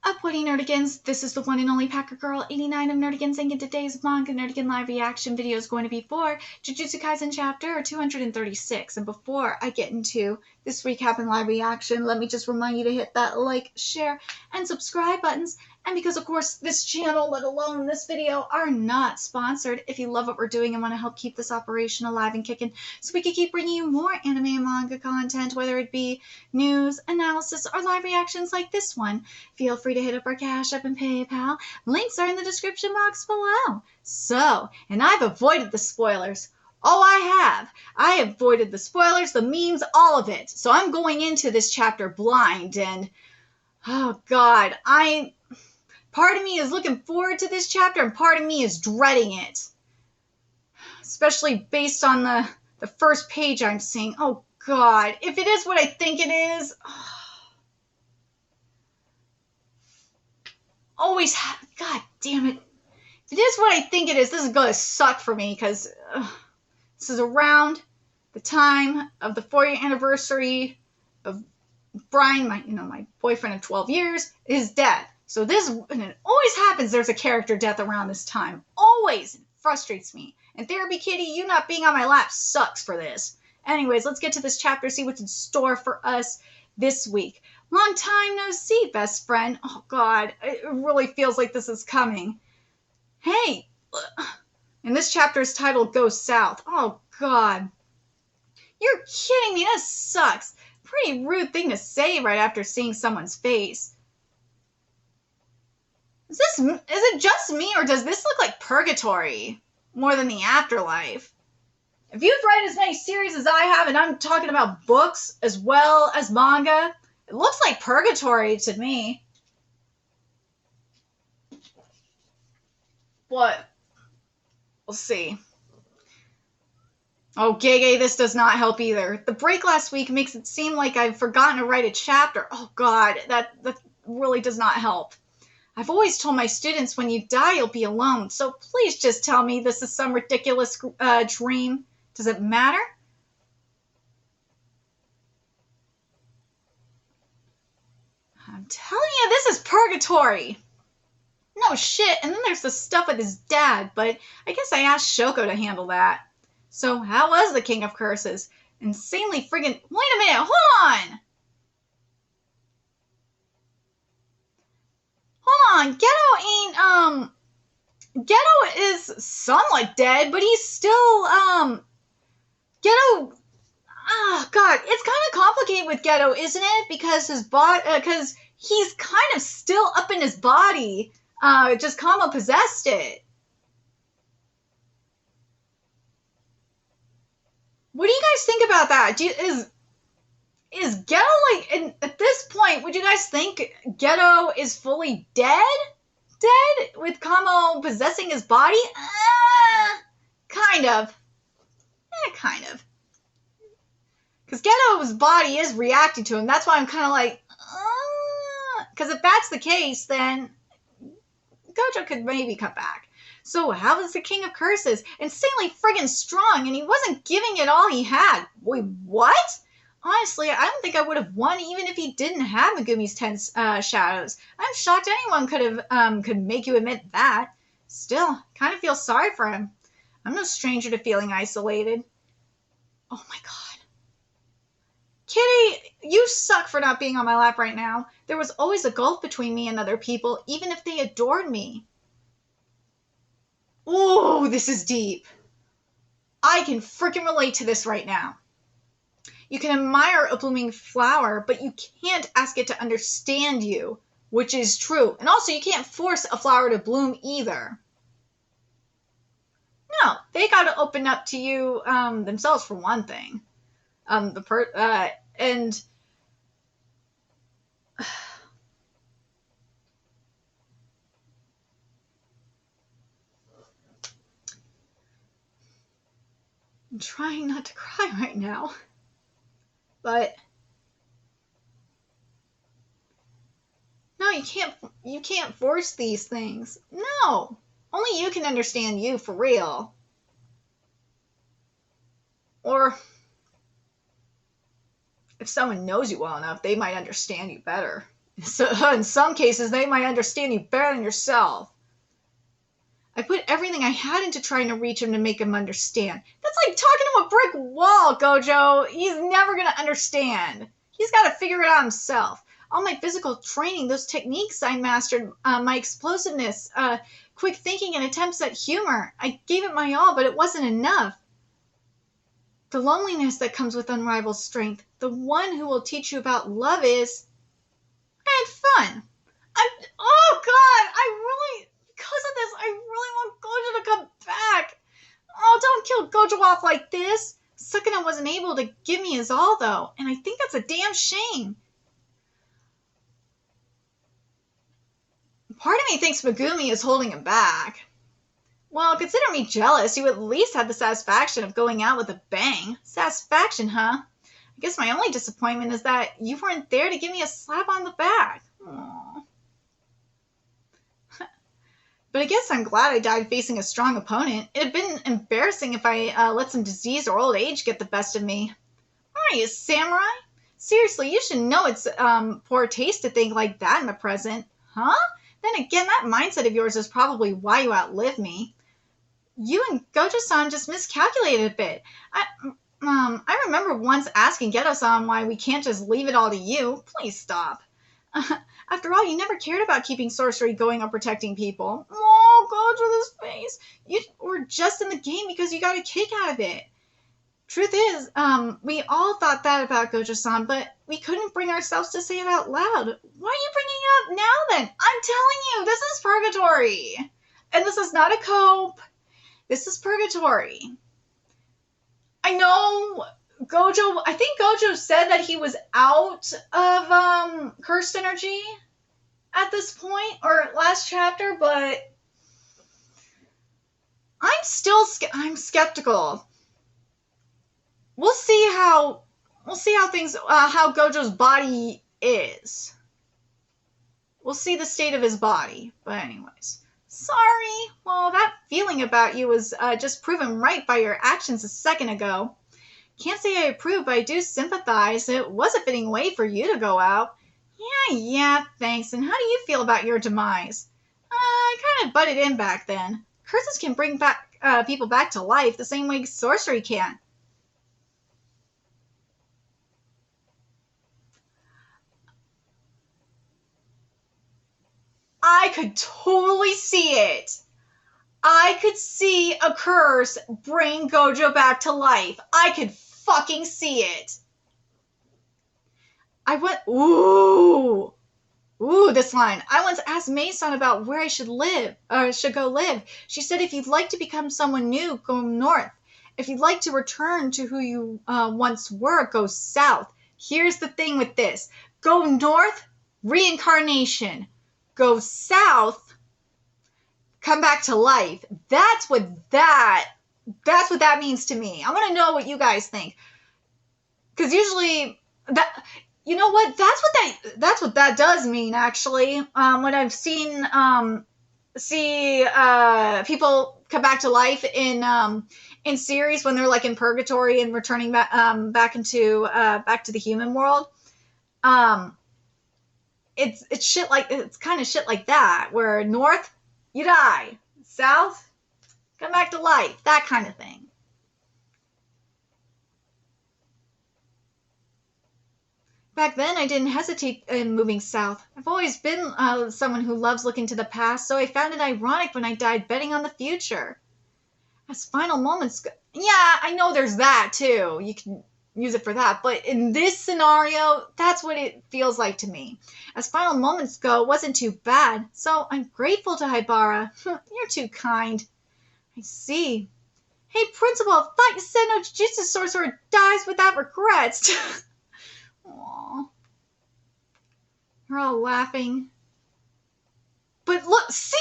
up, Woody Nerdigans? This is the one and only Packer Girl 89 of Nerdigans, and in today's Manga Nerdigan live reaction video is going to be for Jujutsu Kaisen chapter 236. And before I get into this recap and live reaction, let me just remind you to hit that like, share, and subscribe buttons. And because, of course, this channel, let alone this video, are not sponsored, if you love what we're doing and want to help keep this operation alive and kicking so we can keep bringing you more anime and manga content, whether it be news, analysis, or live reactions like this one, feel free to hit up our Cash App and PayPal. Links are in the description box below. So, and I've avoided the spoilers. Oh, I have avoided the spoilers, the memes, all of it. So I'm going into this chapter blind, and oh God, part of me is looking forward to this chapter, and part of me is dreading it. Especially based on the first page I'm seeing. Oh God, if it is what I think it is, always, God damn it. If it is what I think it is, this is going to suck for me, because this is around the time of the 4-year anniversary of Brian, my boyfriend of 12 years, his death. So this, and it always happens, there's a character death around this time. Always. It frustrates me. And Therapy Kitty, you not being on my lap sucks for this. Anyways, let's get to this chapter, see what's in store for us this week. Long time no see, best friend. Oh God, it really feels like this is coming. Hey, and this chapter is titled Go South. Oh God. You're kidding me, that sucks. Pretty rude thing to say right after seeing someone's face. Is it just me, or does this look like purgatory more than the afterlife? If you've read as many series as I have, and I'm talking about books as well as manga, it looks like purgatory to me. But we'll see. Oh, Gege, this does not help either. The break last week makes it seem like I've forgotten to write a chapter. Oh God, that really does not help. I've always told my students when you die, you'll be alone. So please just tell me this is some ridiculous dream. Does it matter? I'm telling you, this is purgatory. No shit. And then there's the stuff with his dad, but I guess I asked Shoko to handle that. So how was the King of Curses? Insanely friggin'... Wait a minute, hold on! Hold on, Geto ain't, Geto is somewhat dead, but he's still, Geto, oh God, it's kind of complicated with Geto, isn't it? Because his body, because he's kind of still up in his body, just Kamo possessed it. What do you guys think about that? Is Geto, like, at this point, would you guys think Geto is fully dead? Dead? With Kamo possessing his body? Kind of. Kind of. Because Geto's body is reacting to him. That's why I'm kind of like, because if that's the case, then Gojo could maybe come back. So how was the King of Curses? Insanely friggin' strong, and he wasn't giving it all he had. Wait, what? Honestly, I don't think I would have won even if he didn't have Megumi's 10 shadows. I'm shocked anyone could make you admit that. Still, kind of feel sorry for him. I'm no stranger to feeling isolated. Oh my God. Kitty, you suck for not being on my lap right now. There was always a gulf between me and other people, even if they adored me. Ooh, this is deep. I can freaking relate to this right now. You can admire a blooming flower, but you can't ask it to understand you, which is true. And also, you can't force a flower to bloom either. No, they got to open up to you themselves for one thing. And I'm trying not to cry right now. But no, you can't force these things. No. Only you can understand you for real. Or if someone knows you well enough, they might understand you better. So, in some cases, they might understand you better than yourself. I put everything I had into trying to reach him to make him understand. That's like talking to a brick wall, Gojo. He's never going to understand. He's got to figure it out himself. All my physical training, those techniques I mastered, my explosiveness, quick thinking, and attempts at humor. I gave it my all, but it wasn't enough. The loneliness that comes with unrivaled strength, the one who will teach you about love is... I had fun. Oh God, because of this, I really want Gojo to come back. Oh, don't kill Gojo off like this. Sukuna wasn't able to give me his all, though, and I think that's a damn shame. Part of me thinks Megumi is holding him back. Well, consider me jealous. You at least had the satisfaction of going out with a bang. Satisfaction, huh? I guess my only disappointment is that you weren't there to give me a slap on the back. Aww. But I guess I'm glad I died facing a strong opponent. It'd been embarrassing if I let some disease or old age get the best of me. Are you a samurai? Seriously, you should know it's poor taste to think like that in the present. Huh? Then again, that mindset of yours is probably why you outlive me. You and Gojo-san just miscalculated a bit. I remember once asking Geto-san why we can't just leave it all to you. Please stop. After all, you never cared about keeping sorcery going or protecting people. Oh, Gojo, this face. You were just in the game because you got a kick out of it. Truth is, we all thought that about Gojo-san, but we couldn't bring ourselves to say it out loud. Why are you bringing it up now then? I'm telling you, this is purgatory. And this is not a cope. This is purgatory. I know Gojo, I think Gojo said that he was out of cursed energy at this point, or last chapter, but I'm skeptical. We'll see how things, how Gojo's body is. We'll see the state of his body. But anyways, sorry. Well, that feeling about you was just proven right by your actions a second ago. Can't say I approve, but I do sympathize. It was a fitting way for you to go out. Yeah, thanks. And how do you feel about your demise? I kind of butted in back then. Curses can bring back people back to life the same way sorcery can. I could totally see it. I could see a curse bring Gojo back to life. I could fucking see it. Ooh, this line. I once asked Mei-san about where I should go live. She said if you'd like to become someone new, go north. If you'd like to return to who you once were, go south. Here's the thing with this. Go north, reincarnation. Go south, come back to life. That's what that means to me. I want to know what you guys think. Because usually you know what? That's what that does mean, actually. When I've seen people come back to life in series when they're like in purgatory and returning back back to the human world. It's kind of shit like that, where north, you die. South, come back to life. That kind of thing. Back then, I didn't hesitate in moving south. I've always been someone who loves looking to the past, so I found it ironic when I died betting on the future. As final moments go... Yeah, I know there's that, too. You can use it for that. But in this scenario, that's what it feels like to me. As final moments go, it wasn't too bad. So I'm grateful to Haibara. You're too kind. I see. Hey, Principal, I thought you said no Jujutsu sorcerer dies without regrets. Aww. You're all laughing. But look, see?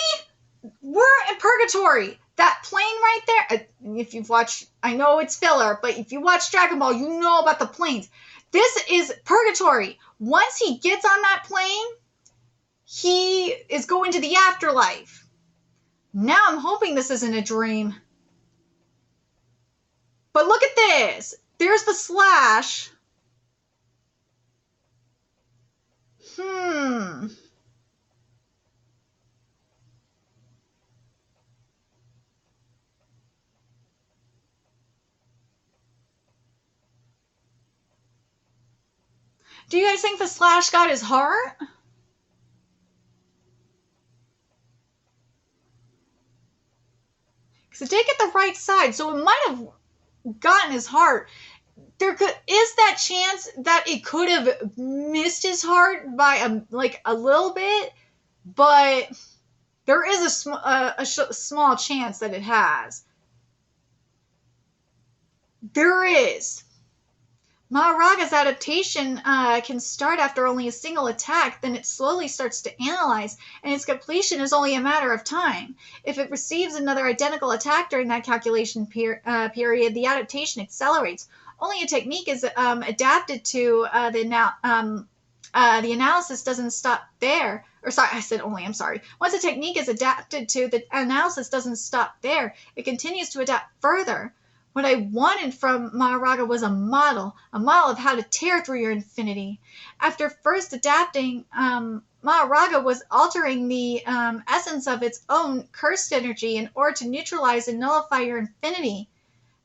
We're in purgatory. That plane right there, if you've watched, I know it's filler, but if you watch Dragon Ball, you know about the planes. This is purgatory. Once he gets on that plane, he is going to the afterlife. Now I'm hoping this isn't a dream. But look at this. There's the slash. Do you guys think the slash got his heart? Because it did get the right side, so it might have gotten his heart. Is that chance that it could have missed his heart by a little bit, but there is a small chance that it has. There is. Maharaga's adaptation can start after only a single attack, then it slowly starts to analyze, and its completion is only a matter of time. If it receives another identical attack during that calculation period, the adaptation accelerates. Only a technique is adapted to the analysis doesn't stop there. Or sorry, I said only, I'm sorry. Once a technique is adapted to, the analysis doesn't stop there. It continues to adapt further. What I wanted from Maharaga was a model of how to tear through your infinity. After first adapting, Maharaga was altering the essence of its own cursed energy in order to neutralize and nullify your infinity.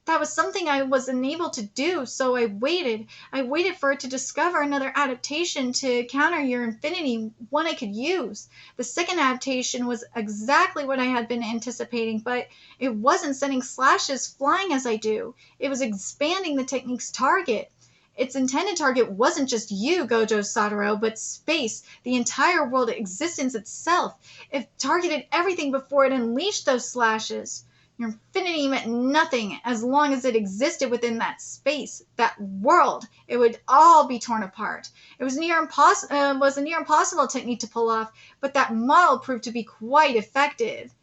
That was something I was unable to do, so I waited. I waited for it to discover another adaptation to counter your infinity, one I could use. The second adaptation was exactly what I had been anticipating, but it wasn't sending slashes flying as I do. It was expanding the technique's target. Its intended target wasn't just you, Gojo Satoru, but space, the entire world existence itself. It targeted everything before it unleashed those slashes. Your infinity meant nothing as long as it existed within that space, that world. It would all be torn apart. It was a near impossible technique to pull off, but that model proved to be quite effective.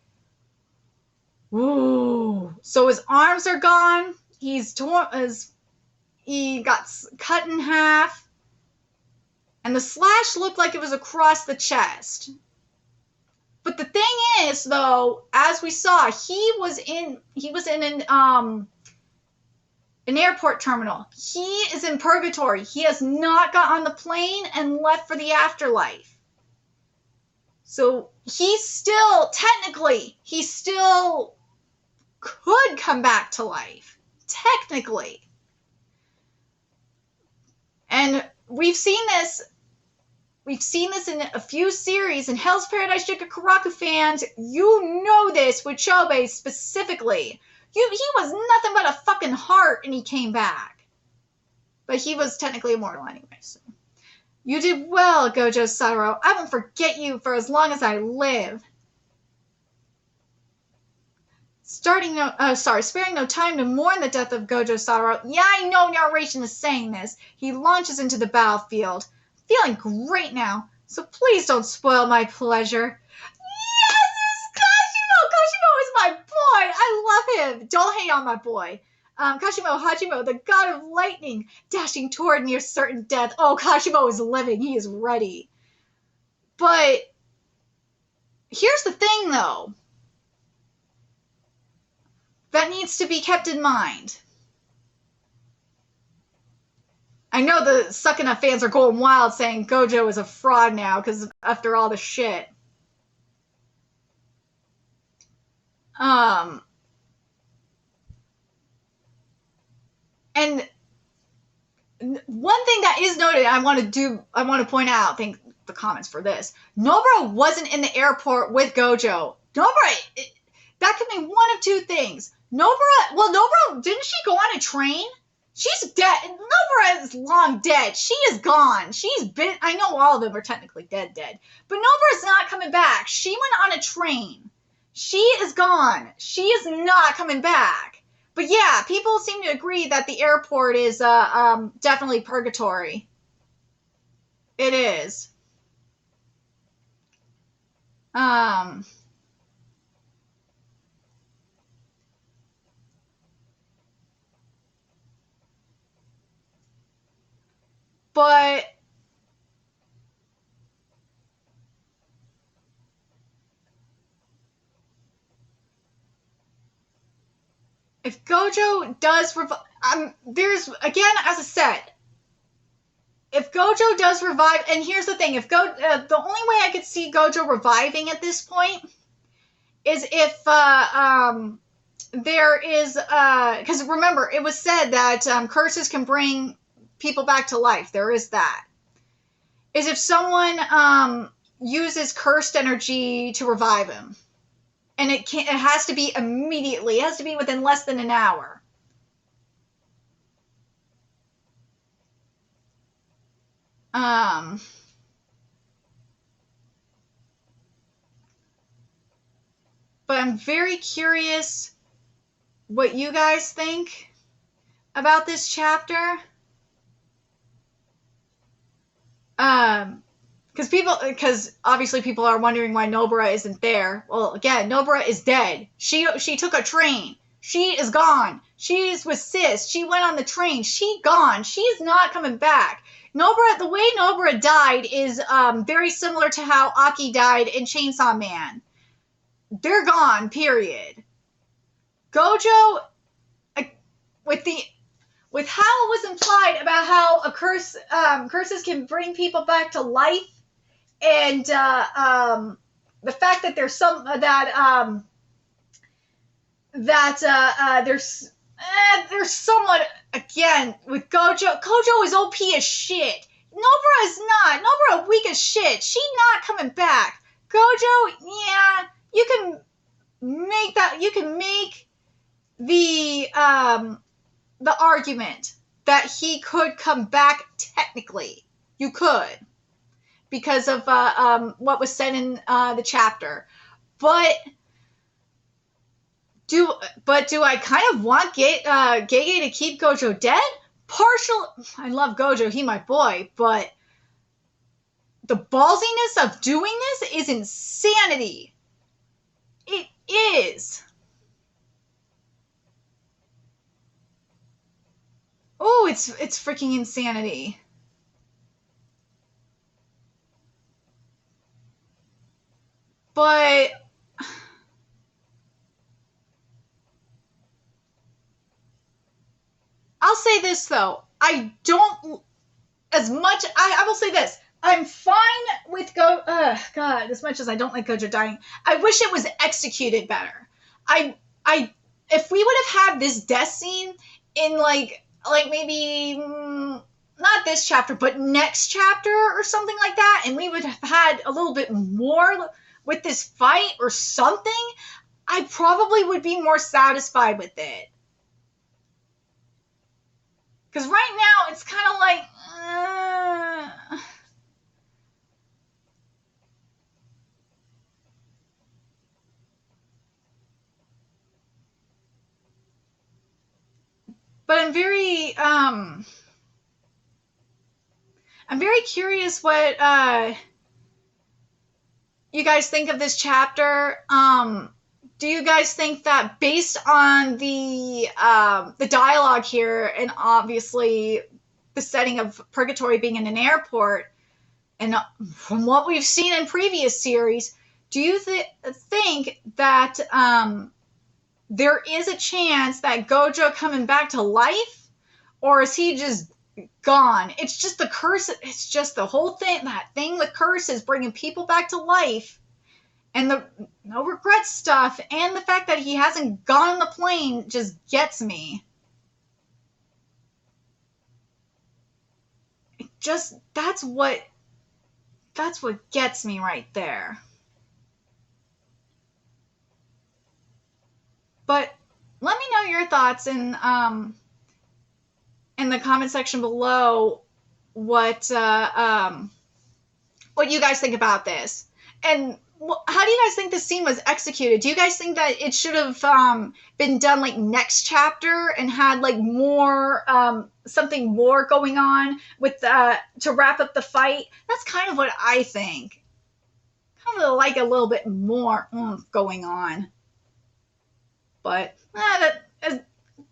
Ooh. So his arms are gone. He got cut in half. And the slash looked like it was across the chest. But the thing is, though, as we saw, he was in an airport terminal. He is in purgatory. He has not got on the plane and left for the afterlife. So he still could come back to life. Technically. And we've seen this in a few series, and Hell's Paradise Shikakuraku fans, you know this with Chobe specifically. He was nothing but a fucking heart, and he came back. But he was technically immortal anyway, so. You did well, Gojo Satoru. I won't forget you for as long as I live. Sparing no time to mourn the death of Gojo Satoru. Yeah, I know narration is saying this. He launches into the battlefield. Feeling great now, so please don't spoil my pleasure. Yes, it's Kashimo! Kashimo is my boy! I love him! Don't hate on my boy. Kashimo Hajimo, the god of lightning, dashing toward near certain death. Oh, Kashimo is living. He is ready. But here's the thing, though, that needs to be kept in mind. I know the Sukuna fans are going wild saying Gojo is a fraud now because after all the shit. And one thing that is noted, I want to point out, thank the comments for this. Nobara wasn't in the airport with Gojo. Nobara, that could mean one of two things. Nobara, didn't she go on a train? She's dead. Nobara is long dead. She is gone. I know all of them are technically dead. But Nobara's not coming back. She went on a train. She is gone. She is not coming back. But yeah, people seem to agree that the airport is definitely purgatory. It is. But if Gojo does there's, again, as I said, if Gojo does revive, and here's the thing, if the only way I could see Gojo reviving at this point is if there is, because remember, it was said that curses can bring people back to life. There is that. Is if someone uses cursed energy to revive him. And it has to be immediately. It has to be within less than an hour. But I'm very curious what you guys think about this chapter. Because obviously people are wondering why Nobara isn't there. Well, again, Nobara is dead. She took a train. She is gone. She's with Sis. She went on the train. She gone. She's not coming back. Nobara, the way Nobara died is very similar to how Aki died in Chainsaw Man. They're gone, period. Gojo, with how it was implied about how curses can bring people back to life, and the fact that there's there's somewhat, again, with Gojo. Gojo is OP as shit. Nobara is not. Nobara weak as shit. She not coming back. Gojo, yeah, you can make that. You can make the argument that he could come back technically. You could, because of what was said in the chapter. But do I kind of want Gege to keep Gojo dead? I love Gojo, he my boy, but the ballsiness of doing this is insanity. It is. Oh, it's freaking insanity. But I'll say this, though. I will say this. I'm fine with God, as much as I don't like Gojo dying, I wish it was executed better. If we would have had this death scene in like maybe not this chapter, but next chapter or something like that, and we would have had a little bit more with this fight or something, I probably would be more satisfied with it. Because right now, it's kind of like, but I'm very curious what you guys think of this chapter. Do you guys think that based on the dialogue here, and obviously the setting of Purgatory being in an airport, and from what we've seen in previous series, do you think that there is a chance that Gojo coming back to life, or is he just gone? It's just the curse. It's just the whole thing. That thing with curses bringing people back to life. And the no regret stuff, and the fact that he hasn't gone on the plane just gets me. That's what gets me right there. But let me know your thoughts in the comment section below what you guys think about this. And how do you guys think this scene was executed? Do you guys think that it should have been done like next chapter and had like more something more going on with to wrap up the fight? That's kind of what I think. Kind of like a little bit more going on. But that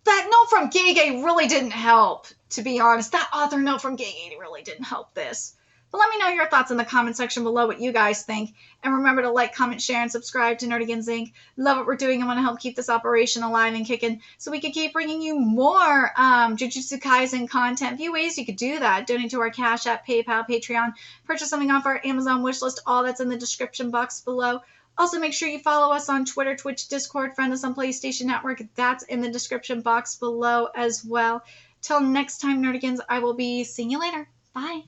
note from Gege really didn't help, to be honest. That author note from Gege really didn't help this. But let me know your thoughts in the comment section below, what you guys think. And remember to like, comment, share, and subscribe to Nerdigans Inc. Love what we're doing. I want to help keep this operation alive and kicking so we can keep bringing you more Jujutsu Kaisen content. A few ways you could do that. Donate to our Cash App, PayPal, Patreon, purchase something off our Amazon wishlist. All that's in the description box below. Also, make sure you follow us on Twitter, Twitch, Discord, friend us on PlayStation Network. That's in the description box below as well. Till next time, Nerdigans, I will be seeing you later. Bye.